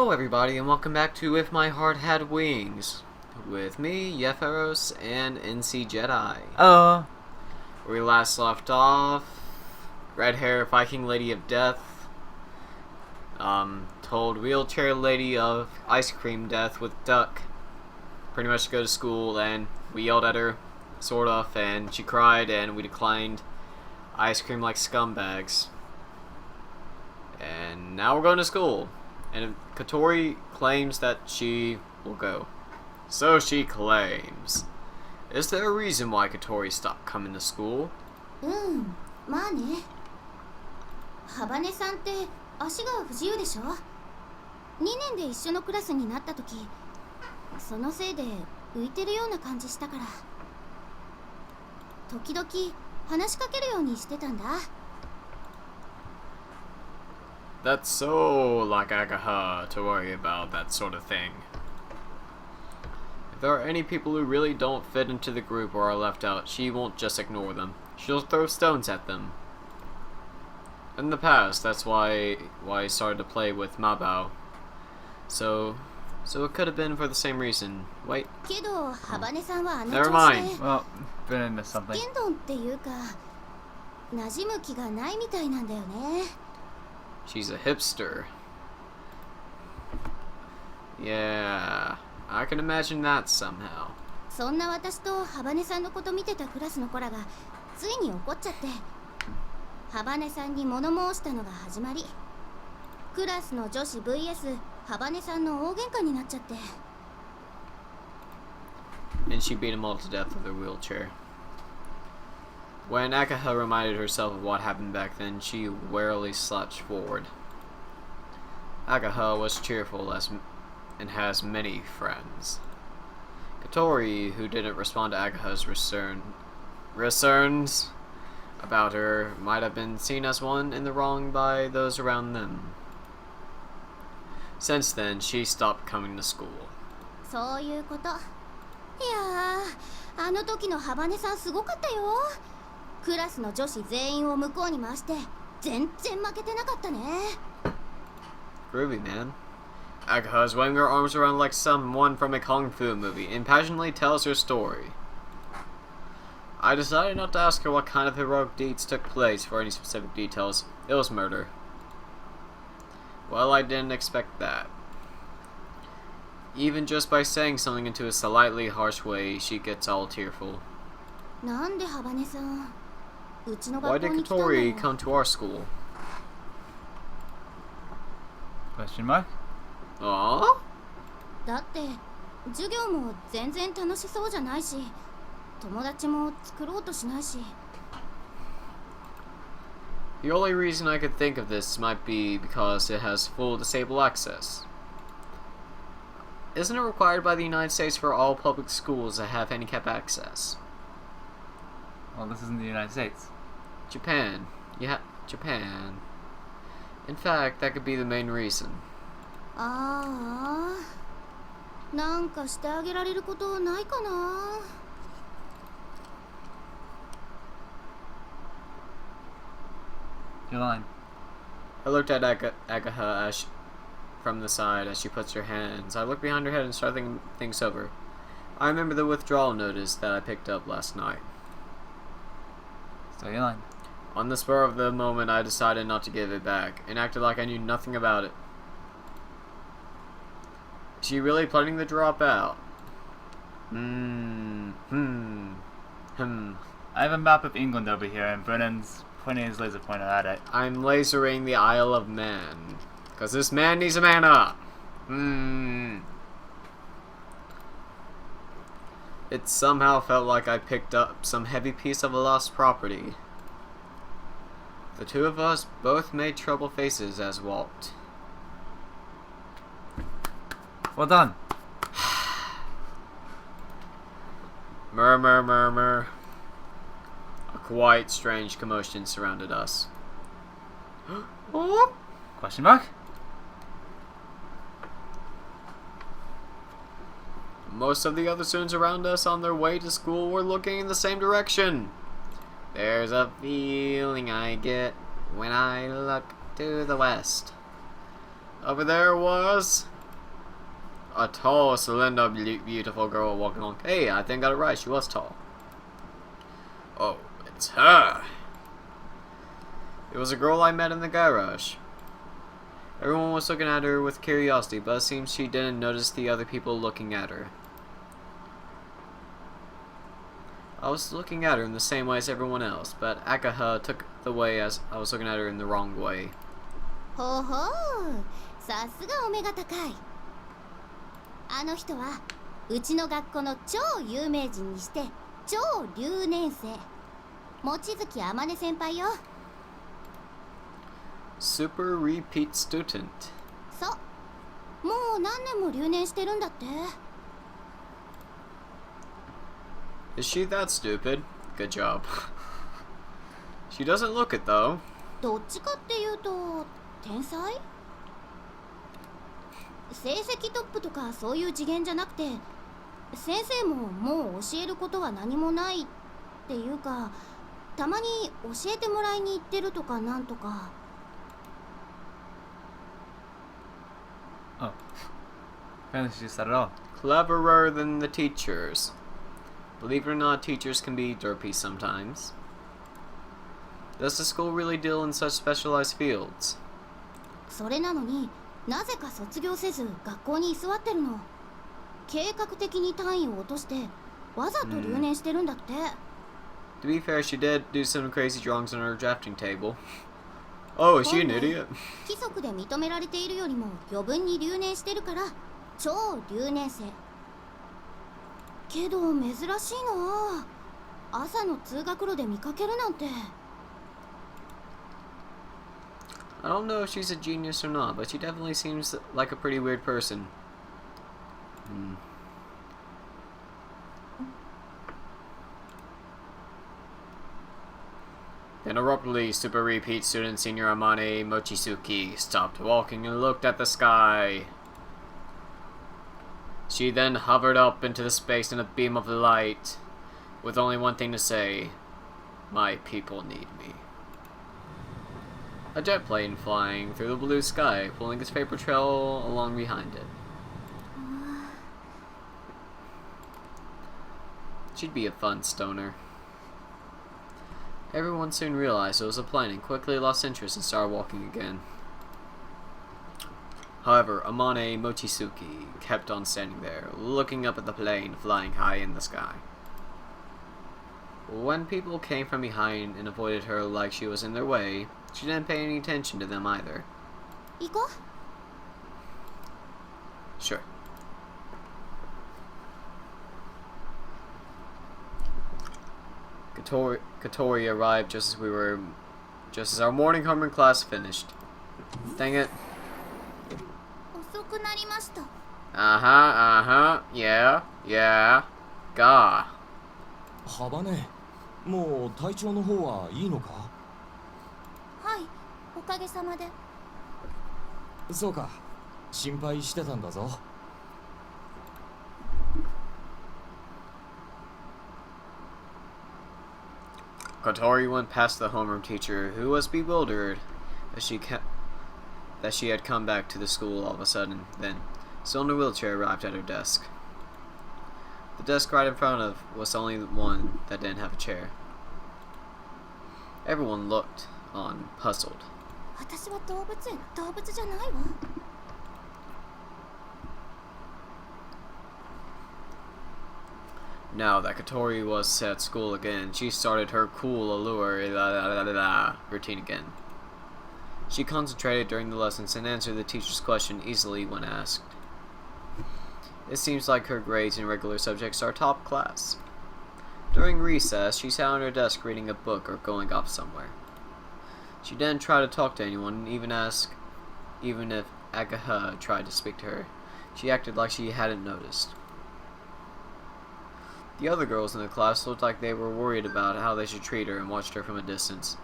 Hello everybody and welcome back to If My Heart Had Wings with me, Yephyrros, and Ncjedi. Where we last left off, red hair Viking Lady of Death told wheelchair lady of ice cream death with duck pretty much to go to school, and we yelled at her, sort of, and she cried and we declined ice cream like scumbags. And now we're going to school. And Kotori claims that she will go. So she claims. Is there a reason why Kotori stopped coming to school? まあね。ハバネさんって足が不自由でしょ。2年で一緒のクラスになった時、そのせいで浮いてるような感じしたから。時々話しかけるようにしてたんだ。That's so like Agaha to worry about that sort of thing. If there are any people who really don't fit into the group or are left out, she won't just ignore them. She'll throw stones at them. In the past, that's why I started to play with Mabao. So it could have been for the same reason. Wait. Never mind. Well, been into something. She's a hipster. Yeah, I can imagine that somehow. そんな私とハバネさんのこと見てたクラスの子らがついに怒っちゃって、ハバネさんに物申したのが始まり、クラスの女子 vs ハバネさんの大喧嘩になっちゃって。And she beat them all to death with her wheelchair. When Akaha reminded herself of what happened back then, she warily slouched forward. Akaha was cheerful and has many friends. Kotori, who didn't respond to Akaha's concerns about her, might have been seen as one in the wrong by those around them. Since then, she stopped coming to school. そういうこと。いやー、あの時のハバネさんすごかったよ。クラスの女子全員を向こうに回して全然負けてなかったね。Groovy, man. Akaha is waving her arms around like someone from a kung fu movie and passionately tells her story. I decided not to ask her what kind of heroic deeds took place for any specific details. It was murder. Well, I didn't expect that. Even just by saying something into a slightly harsh way, she gets all tearful. なんでハバネさん Why did Kotori come to our school? Question mark? Aww? だって授業も全然楽しそうじゃないし、友達も作ろうとしないし。The only reason I could think of this might be because it has full disabled access. Isn't it required by the United States for all public schools to have handicap access? Well, this isn't the United States. Japan. Yeah, Japan. In fact, that could be the main reason. ああ、なんかしてあげられることないかな。Your line. I looked at Agaha from the side as she puts her hands. I looked behind her head and started thinking things over. I remember the withdrawal notice that I picked up last night. So your line. On the spur of the moment, I decided not to give it back and acted like I knew nothing about it. Is she really planning to drop out? I have a map of England over here, and Brennan's pointing his laser pointer at it. I'm lasering the Isle of Man. Because this man needs a man up. It somehow felt like I picked up some heavy piece of a lost property. The two of us both made troubled faces as walked. Well done. Murmur, murmur. A quite strange commotion surrounded us. Oh? Question mark? Most of the other students around us on their way to school were looking in the same direction. There's a feeling I get when I look to the west. Over there was a tall, slender, beautiful girl walking along. Hey, I think I got it right. She was tall. Oh, it's her. It was a girl I met in the garage. Everyone was looking at her with curiosity, but it seems she didn't notice the other people looking at her. I was looking at her in the same way as everyone else, but Akaha took the way as I was looking at her in the wrong way. ほほう、さすがお目が高い。あの人はうちの学校の超有名人にして超留年生、望月あまね先輩よ。Super repeat student. そう、もう何年も留年してるんだって。Is she that stupid? Good job. She doesn't look it though. どっちかっていうと天才？成績トップとかそういう次元じゃなくて、先生ももう教えることは何もないっていうか、たまに教えてもらいに行ってるとかなんとか。Oh. Apparently she said it all. Cleverer than the teachers. Believe it or not, teachers can be derpy sometimes. Does the school really deal in such specialized fields? それなのになぜか卒業せず学校に居座ってるの。計画的に単位を落としてわざと留年してるんだって。To be fair, she did do some crazy drawings on her drafting table. Oh, is she an idiot? 規則で認められているよりも余分に留年してるから超留年生。けど珍しいな。朝の通学路で見かけるなんて。I don't know if she's a genius or not, but she definitely seems like a pretty weird person. Then abruptly, super repeat student senior Amane Mochizuki stopped walking and looked at the sky. She then hovered up into the space in a beam of light, with only one thing to say: "My people need me." A jet plane flying through the blue sky, pulling its paper trail along behind it. She'd be a fun stoner. Everyone soon realized it was a plane and quickly lost interest and started walking again. However, Amane Mochizuki kept on standing there, looking up at the plane flying high in the sky. When people came from behind and avoided her like she was in their way, she didn't pay any attention to them either. 行こう。 Sure. Kotori arrived just as our morning homeroom class finished. Dang it. 遅くなりました。Yeah. Ga. ハバネ、もう体調の方はいいのか？はい、おかげさまで。そうか、心配してたんだぞ。Kotori went past the homeroom teacher, who was bewildered that she had come back to the school all of a sudden. Then, still in a wheelchair, arrived at her desk. The desk right in front of was the only one that didn't have a chair. Everyone looked on, puzzled. 私は動物じゃないわ。Now that Kotori was at school again, she started her cool allure routine again. She concentrated during the lessons and answered the teacher's question easily when asked. It seems like her grades in regular subjects are top class. During recess, she sat on her desk reading a book or going off somewhere. She didn't try to talk to anyone, even if Akaha tried to speak to her. She acted like she hadn't noticed. The other girls in the class looked like they were worried about how they should treat her and watched her from a distance.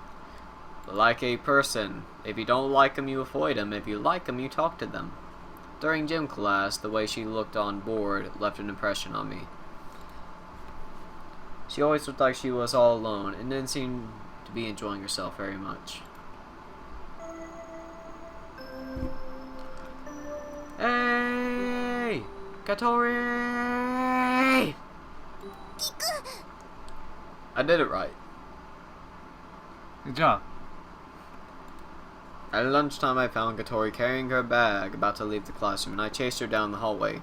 Like a person. If you don't like them, you avoid them. If you like them, you talk to them. During gym class, the way she looked on board left an impression on me. She always looked like she was all alone and didn't seem to be enjoying herself very much. Kotori! I did it right. Good job. At lunchtime, I found Kotori carrying her bag, about to leave the classroom, and I chased her down the hallway.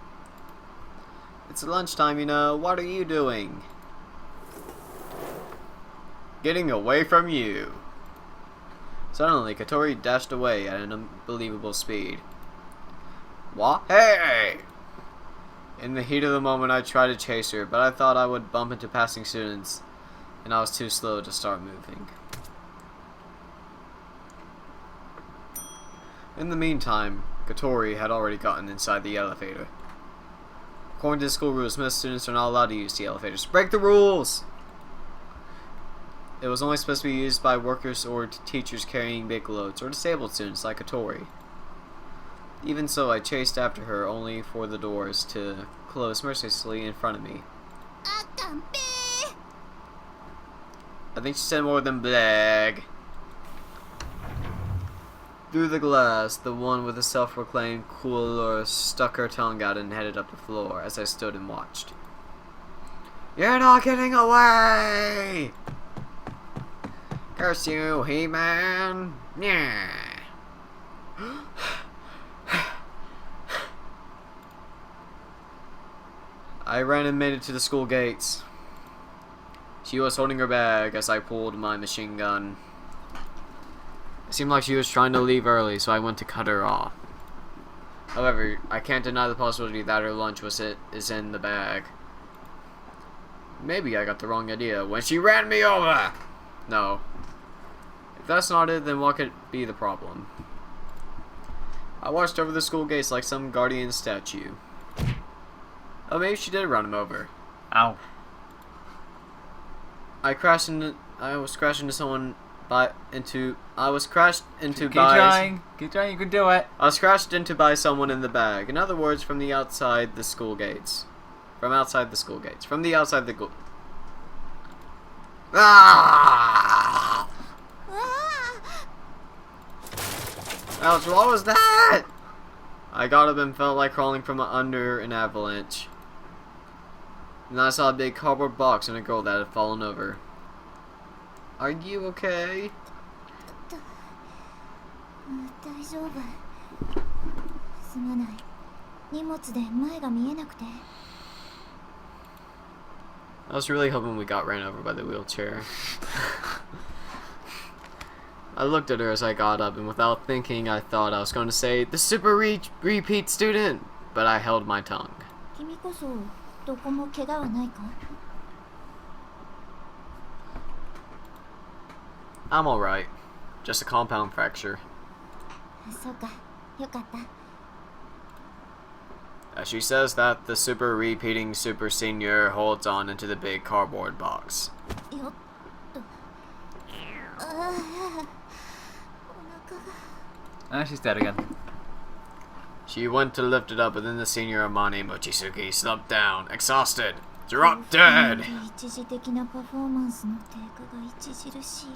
It's lunchtime, you know. What are you doing? Getting away from you. Suddenly, Kotori dashed away at an unbelievable speed. What? Hey! In the heat of the moment, I tried to chase her, but I thought I would bump into passing students, and I was too slow to start moving. In the meantime, Kotori had already gotten inside the elevator. According to the school rules, most students are not allowed to use the elevators. Break the rules! It was only supposed to be used by workers or teachers carrying big loads, or disabled students like Kotori. Even so, I chased after her, only for the doors to close mercilessly in front of me. I think she said more than blag. Through the glass, the one with the self-proclaimed cooler stuck her tongue out and headed up the floor as I stood and watched. You're not getting away! Curse you, He-Man! Yeah. I ran and made it to the school gates. She was holding her bag as I pulled my machine gun. It seemed like she was trying to leave early, so I went to cut her off. However, I can't deny the possibility that her lunch is in the bag. Maybe I got the wrong idea when she ran me over! No. If that's not it, then what could be the problem? I watched over the school gates like some guardian statue. Oh, maybe she did run him over. Ow. I was crashed into someone Keep trying, you can do it. I was crashed into by someone in the bag. In other words, from the outside the school gates. From outside the school gates. From the outside the Ah! Ouch, what was that? I got up and felt like crawling from under an avalanche. And I saw a big cardboard box and a girl that had fallen over. Are you okay? 大丈夫。すまない。荷物で前が見えなくて。I was really hoping we got ran over by the wheelchair. I looked at her as I got up, and without thinking, I thought I was going to say, the super repeat student, but I held my tongue. 君こそどこも怪我はないか? I'm alright. Just a compound fracture. そうか、よかった。As she says that, the super repeating super senior holds on into the big cardboard box. よっと。ああ、お腹が。 And she's dead again. She went to lift it up, but then the senior Amane Mochizuki slumped down, exhausted. Drop dead! 一時的なパフォーマンスの低下が著しい。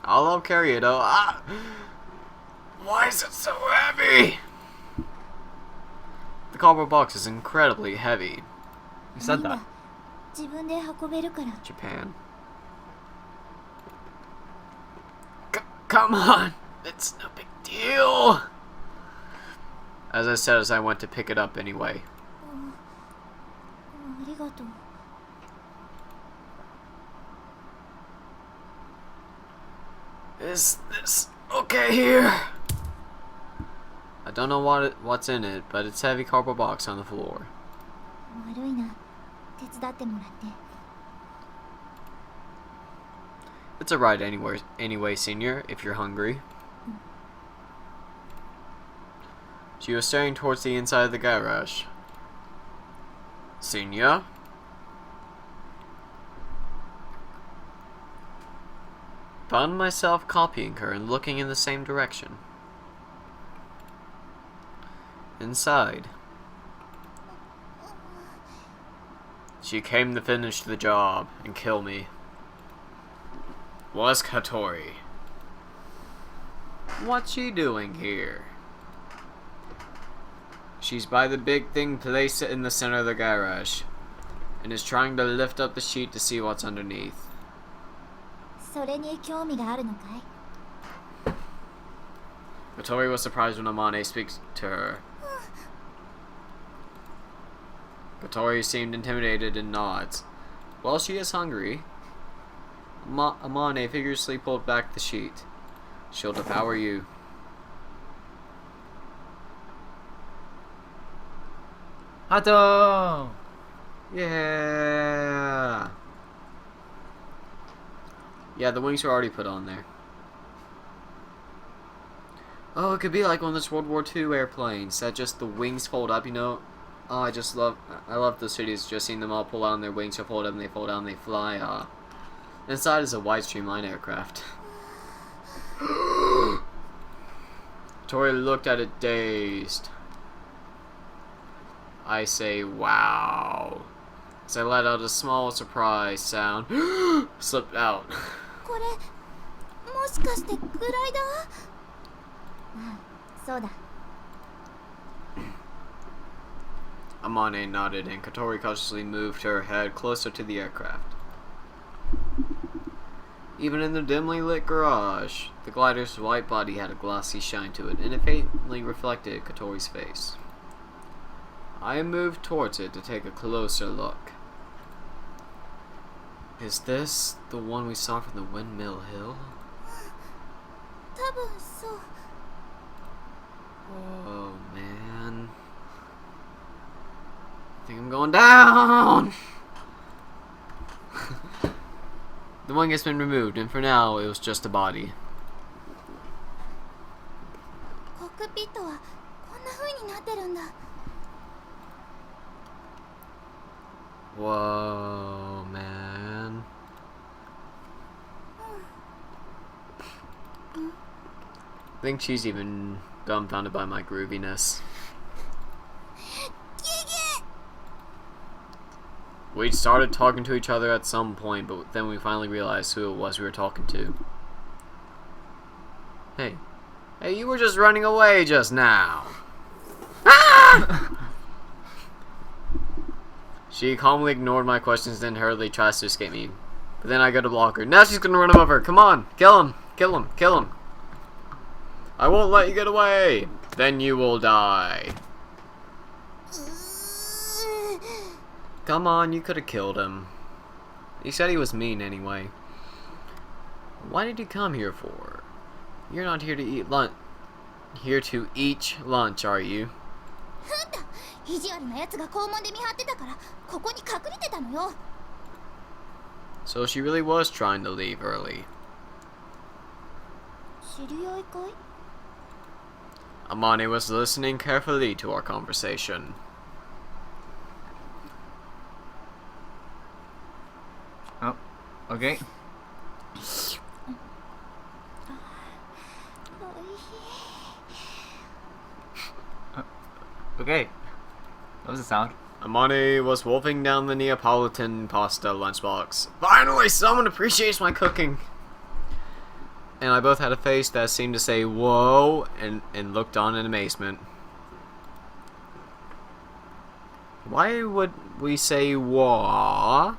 I'll carry it, oh. Ah! Why is it so heavy? The cardboard box is incredibly heavy. You said that. 自分で運べるから。 Japan. Come on! It's no big deal! As I said as I went to pick it up anyway. ありがとう。Is this okay here? I don't know what's in it, but it's a heavy cardboard box on the floor. 悪いな。手伝ってもらって。 It's alright anyway, senior, if you're hungry. She was staring towards the inside of the garage. Senior? Found myself copying her and looking in the same direction. Inside. She came to finish the job and kill me. Was Kotori. What's she doing here? She's by the big thing placed in the center of the garage and is trying to lift up the sheet to see what's underneath. それに興味があるのかい？ Kotori was surprised when Amane speaks to her. Kotori seemed intimidated and nods. Well, she is hungry. Amane vigorously pulled back the sheet. She'll devour you. Hato! Yeah. Yeah, the wings were already put on there. Oh, it could be like one of those World War II airplanes that just the wings fold up, you know? Oh, I love those videos, just seeing them all pull out and their wings are fold up and they fold out and they fly. Inside is a wide streamline aircraft. Tori looked at it dazed. I say, wow. As I let out a small surprise sound, slipped out. これもしかしてグライダー？ああ、そうだ。 Amane nodded and Kotori cautiously moved her head closer to the aircraft. Even in the dimly lit garage, the glider's white body had a glossy shine to it, and it faintly reflected Kotori's face. I moved towards it to take a closer look. Is this the one we saw from the Windmill Hill? 多分そう。 Oh man. I think I'm going down! The wing has been removed, and for now, it was just a body. コックピットはこんな風になってるんだ。 Whoa, man. I think she's even dumbfounded by my grooviness. We started talking to each other at some point, but then we finally realized who it was we were talking to. Hey. Hey, you were just running away just now. Ah! She calmly ignored my questions, then hurriedly tries to escape me. But then I go to block her. Now she's gonna run above her. Come on! Kill him! Kill him! Kill him! I won't let you get away! Then you will die. Come on, you could have killed him. He said he was mean anyway. Why did you come here for? You're not here to eat lunch. Here to eat lunch, are you? 意地悪な奴が校門で見張ってたからここに隠れてたのよ。 So she really was trying to leave early. 知り合いかい？ Amane was listening carefully to our conversation. Oh, okay. Okay. What was the sound? Amane was wolfing down the Neapolitan pasta lunchbox. Finally, someone appreciates my cooking! And I both had a face that seemed to say, whoa, and looked on in amazement. Why would we say, whoa?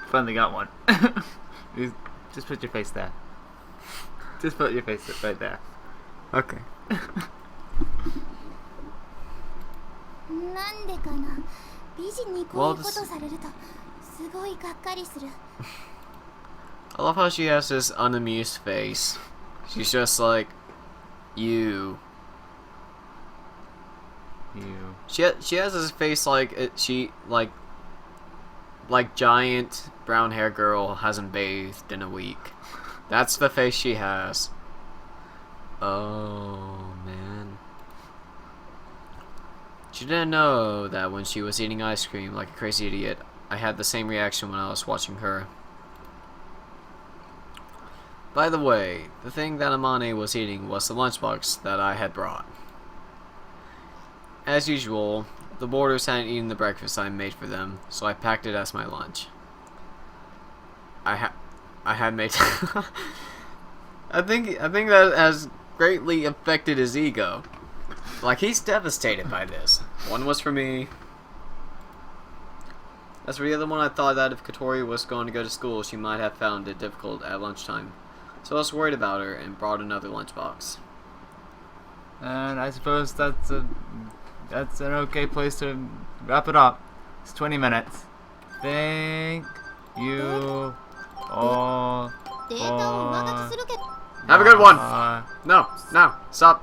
Finally got one. Just put your face there. Just put your face right there. Okay. なんでかな。美人にこういうことされるとすごいがっかりする。 I love how she has this unamused face. She's just like, you. She has this face like like giant brown hair girl hasn't bathed in a week. That's the face she has. Oh man. She didn't know that when she was eating ice cream like a crazy idiot, I had the same reaction when I was watching her. By the way, the thing that Amane was eating was the lunchbox that I had brought. As usual, the boarders hadn't eaten the breakfast I made for them, so I packed it as my lunch. I had made I think that has greatly affected his ego. Like, he's devastated by this. One was for me. As for the other one, I thought that if Kotori was going to go to school, she might have found it difficult at lunchtime. So I was worried about her and brought another lunchbox. And I suppose that's an okay place to wrap it up. It's 20 minutes. Thank you all. Dataを上書きするけど Have a good one! No, stop.